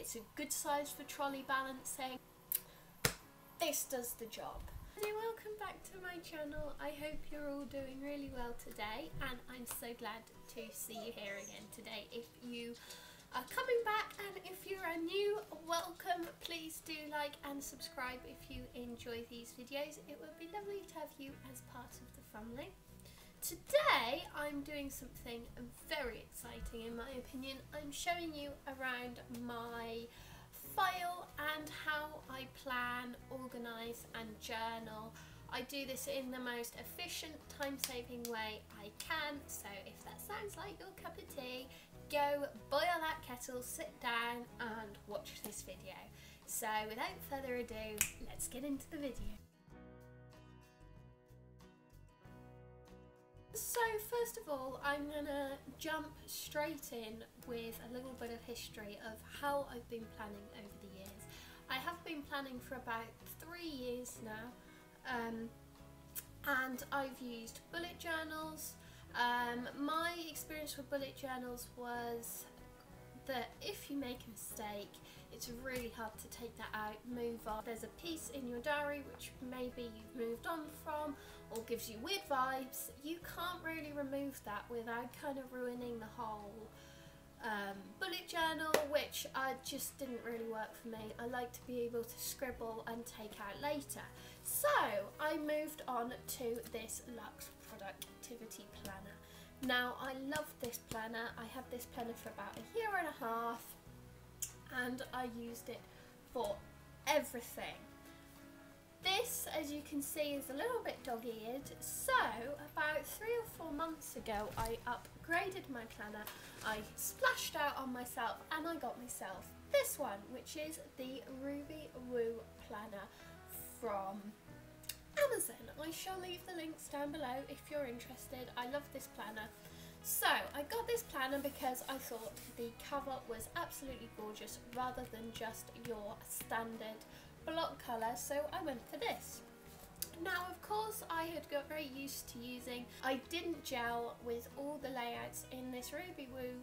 It's a good size for trolley balancing. This does the job. Welcome back to my channel. I hope you're all doing really well today, and I'm so glad to see you here again today. If you are coming back and if you are new, welcome. Please do like and subscribe if you enjoy these videos. It would be lovely to have you as part of the family. Today I'm doing something very exciting in my opinion. I'm showing you around my file and how I plan, organise and journal. I do this in the most efficient, time-saving way I can, so if that sounds like your cup of tea, go boil that kettle, sit down and watch this video. So without further ado, let's get into the video. So first of all, I'm gonna jump straight in with a little bit of history of how I've been planning over the years. I have been planning for about 3 years now, and I've used bullet journals. My experience with bullet journals was that if you make a mistake, it's really hard to take that out, move on. There's a piece in your diary which maybe you've moved on from or gives you weird vibes. You can't really remove that without kind of ruining the whole bullet journal, which just didn't really work for me. I like to be able to scribble and take out later. So I moved on to this Lux productivity planner. Now I love this planner. I had this planner for about 1.5 years and I used it for everything. This, as you can see, is a little bit dog-eared, so about 3 or 4 months ago I upgraded my planner. I splashed out on myself and I got myself this one, which is the Rubywoo planner from Amazon. I shall leave the links down below if you're interested. I love this planner. So I got this planner because I thought the cover was absolutely gorgeous rather than just your standard block colour, so I went for this. Now of course I had got very used to using, I didn't gel with all the layouts in this Rubywoo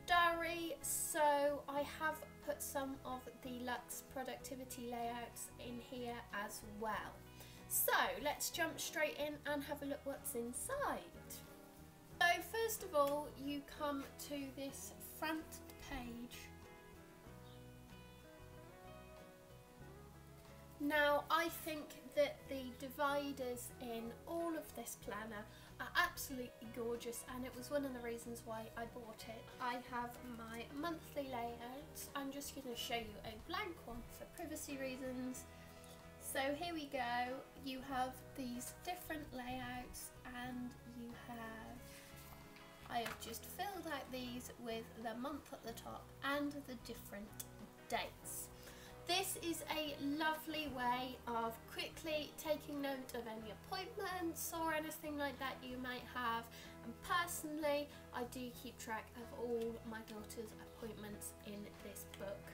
diary, so I have put some of the Lux productivity layouts in here as well. So let's jump straight in and have a look what's inside. So first of all you come to this front page. Now I think that the dividers in all of this planner are absolutely gorgeous, and it was one of the reasons why I bought it. I have my monthly layouts. I'm just going to show you a blank one for privacy reasons. So here we go. You have these different layouts and you have, I have just filled out these with the month at the top and the different dates. This is a lovely way of quickly taking note of any appointments or anything like that you might have, and personally I do keep track of all my daughter's appointments in this book.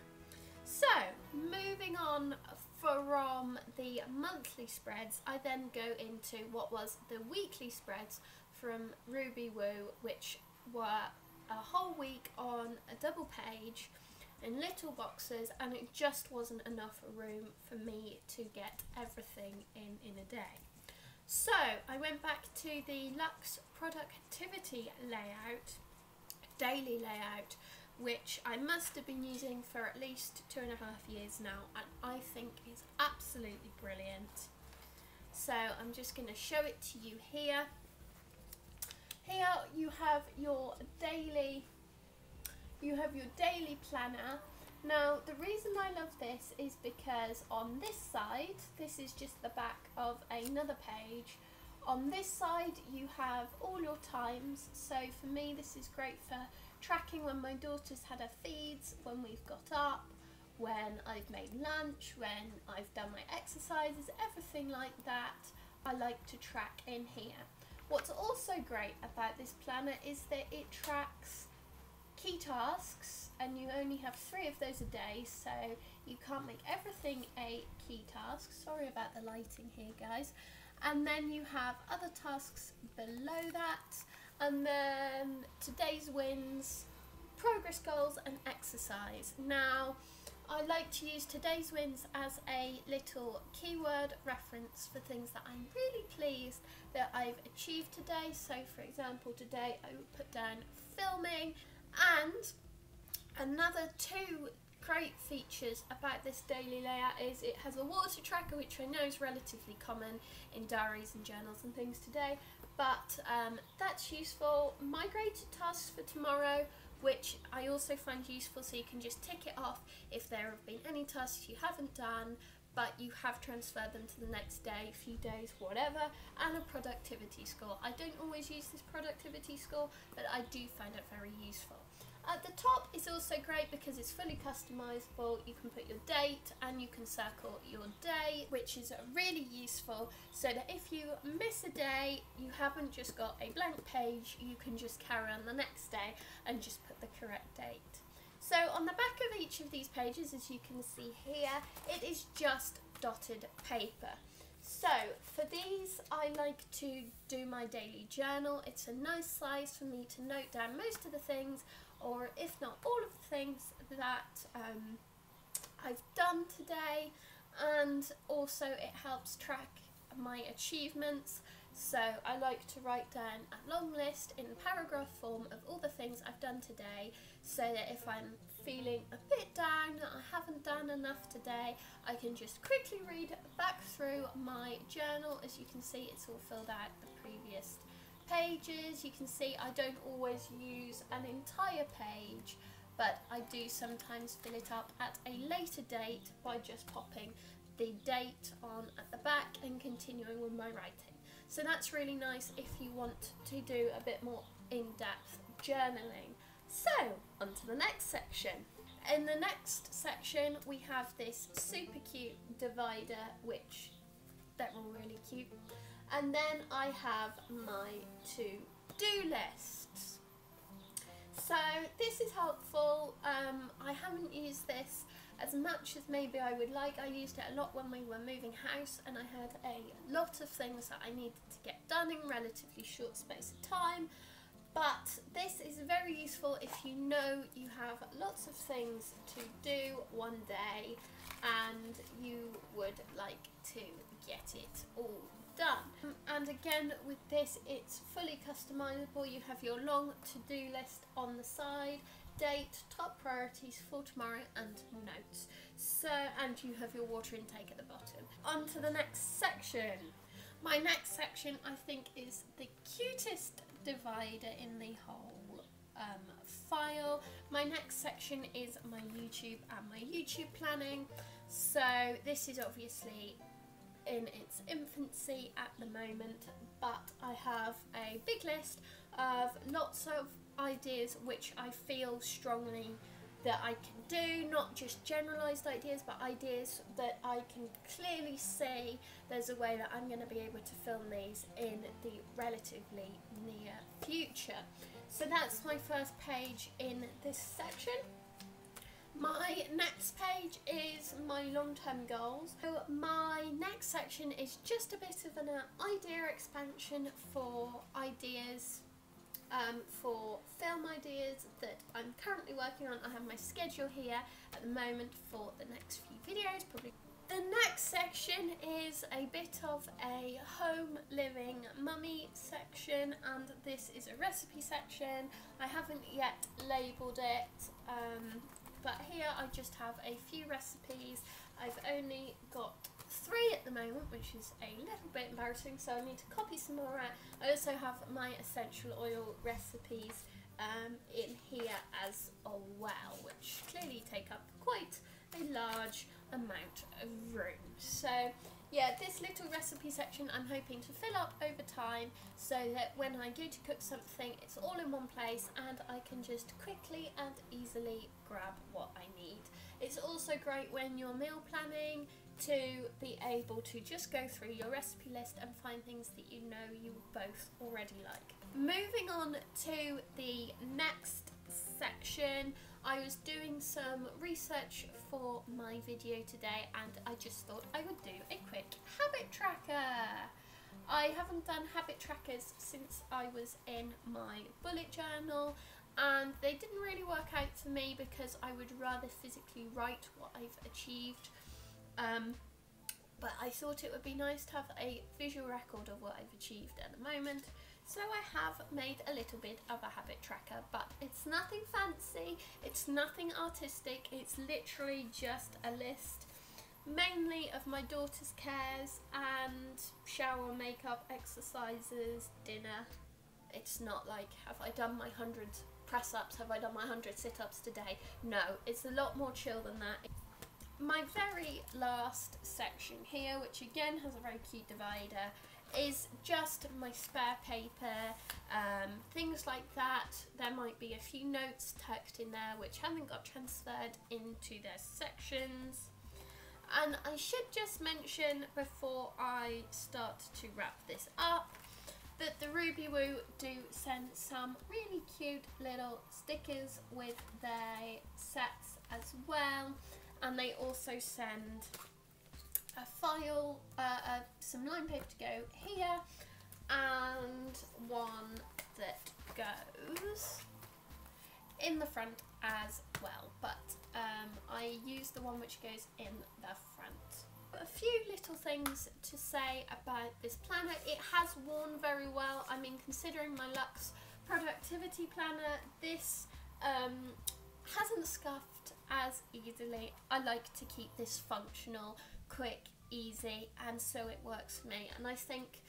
So moving on from the monthly spreads, I then go into what was the weekly spreads from Rubywoo, which were a whole week on a double page in little boxes, and it just wasn't enough room for me to get everything in a day. So I went back to the Lux productivity layout, daily layout, which I must have been using for at least 2.5 years now, and I think is absolutely brilliant. So I'm just going to show it to you here. Here you have your daily planner. Now the reason I love this is because on this side, this is just the back of another page. On this side you have all your times, so for me this is great for tracking when my daughter's had her feeds, when we've got up, when I've made lunch, when I've done my exercises, everything like that I like to track in here. What's also great about this planner is that it tracks key tasks, and you only have 3 of those a day, so you can't make everything a key task. Sorry about the lighting here guys. And then you have other tasks below that, and then today's wins, progress goals and exercise. Now, I like to use today's wins as a little keyword reference for things that I'm really pleased that I've achieved today. So for example, today I would put down filming, and another two great features about this daily layout is it has a water tracker, which I know is relatively common in diaries and journals and things today, but that's useful. Migrated tasks for tomorrow, which I also find useful, so you can just tick it off if there have been any tasks you haven't done but you have transferred them to the next day, few days, whatever, and a productivity score. I don't always use this productivity score, but I do find it very useful. At the top is also great because it's fully customizable. You can put your date and you can circle your day, which is really useful, so that if you miss a day, you haven't just got a blank page, you can just carry on the next day and just put the correct date. So on the back of each of these pages, as you can see here, it is just dotted paper. So for these, I like to do my daily journal. It's a nice size for me to note down most of the things, or if not all of the things that I've done today, and also it helps track my achievements. So I like to write down a long list in paragraph form of all the things I've done today, so that if I'm feeling a bit down that I haven't done enough today, I can just quickly read back through my journal. As you can see, it's all filled out the previous pages. You can see I don't always use an entire page, but I do sometimes fill it up at a later date by just popping the date on at the back and continuing with my writing. So that's really nice if you want to do a bit more in-depth journaling. So, on to the next section. In the next section, we have this super cute divider, which they're all really cute. And then I have my to-do lists. So this is helpful. I haven't used this as much as maybe I would like. I used it a lot when we were moving house, and I had a lot of things that I needed to get done in relatively short space of time. But this is very useful if you know you have lots of things to do one day and you would like to get it all done. And again, with this, it's fully customizable. You have your long to-do list on the side, date, top priorities for tomorrow, and notes. So, and you have your water intake at the bottom. On to the next section. My next section, I think, is the cutest divider in the whole file. My next section is my YouTube and my YouTube planning. So this is obviously in its infancy at the moment, but I have a big list of lots of ideas which I feel strongly that I can do, not just generalised ideas, but ideas that I can clearly see there's a way that I'm going to be able to film these in the relatively near future. So that's my first page in this section. My next page is my long-term goals. So my next section is just a bit of an idea expansion for ideas, for film ideas that I'm currently working on. I have my schedule here at the moment for the next few videos, probably. The next section is a bit of a home living mummy section, and this is a recipe section. I haven't yet labelled it, but here I just have a few recipes. I've only got 3 at the moment, which is a little bit embarrassing, so I need to copy some more out. I also have my essential oil recipes in here as well, which clearly take up quite a large amount of room. So yeah, this little recipe section I'm hoping to fill up over time, so that when I go to cook something, it's all in one place and I can just quickly and easily grab what I need. It's also great when you're meal planning to be able to just go through your recipe list and find things that you know you both already like. Moving on to the next section, I was doing some research for my video today and I just thought I would do a quick habit tracker. I haven't done habit trackers since I was in my bullet journal, and they didn't really work out for me because I would rather physically write what I've achieved. But I thought it would be nice to have a visual record of what I've achieved at the moment. So I have made a little bit of a habit tracker, but it's nothing fancy, it's nothing artistic, it's literally just a list mainly of my daughter's cares and shower, makeup, exercises, dinner. It's not like, have I done my 100 press-ups, have I done my 100 sit-ups today? No, it's a lot more chill than that. My very last section here, which again has a very cute divider, is just my spare paper, things like that. There might be a few notes tucked in there which haven't got transferred into their sections. And I should just mention before I start to wrap this up that the Rubywoo do send some really cute little stickers with their sets as well, and they also send a file, some line paper to go here, and one that goes in the front as well, but I use the one which goes in the front. A few little things to say about this planner. It has worn very well. I mean, considering my Lux productivity planner, this hasn't scuffed as easily. I like to keep this functional, quick, easy, and so it works for me. And I think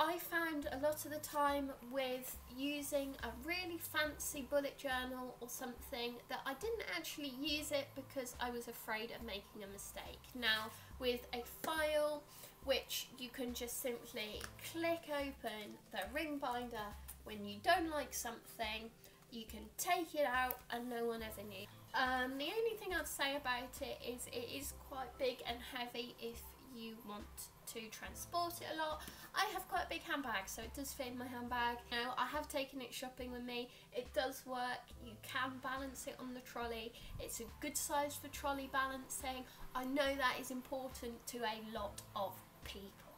I found a lot of the time with using a really fancy bullet journal or something that I didn't actually use it because I was afraid of making a mistake. Now with a file which you can just simply click open the ring binder when you don't like something, you can take it out and no one ever knew. The only thing I'd say about it is quite big and heavy if you want to transport it a lot. I have quite a big handbag, so it does fit in my handbag. Now, I have taken it shopping with me. It does work. You can balance it on the trolley. It's a good size for trolley balancing. I know that is important to a lot of people.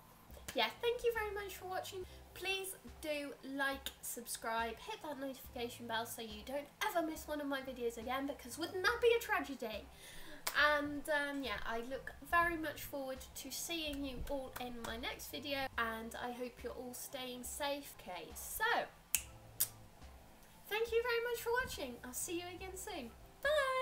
Yeah, thank you very much for watching. Please do like, subscribe, hit that notification bell so you don't ever miss one of my videos again, because wouldn't that be a tragedy? And yeah, I look very much forward to seeing you all in my next video, and I hope you're all staying safe. Okay, so thank you very much for watching. I'll see you again soon. Bye!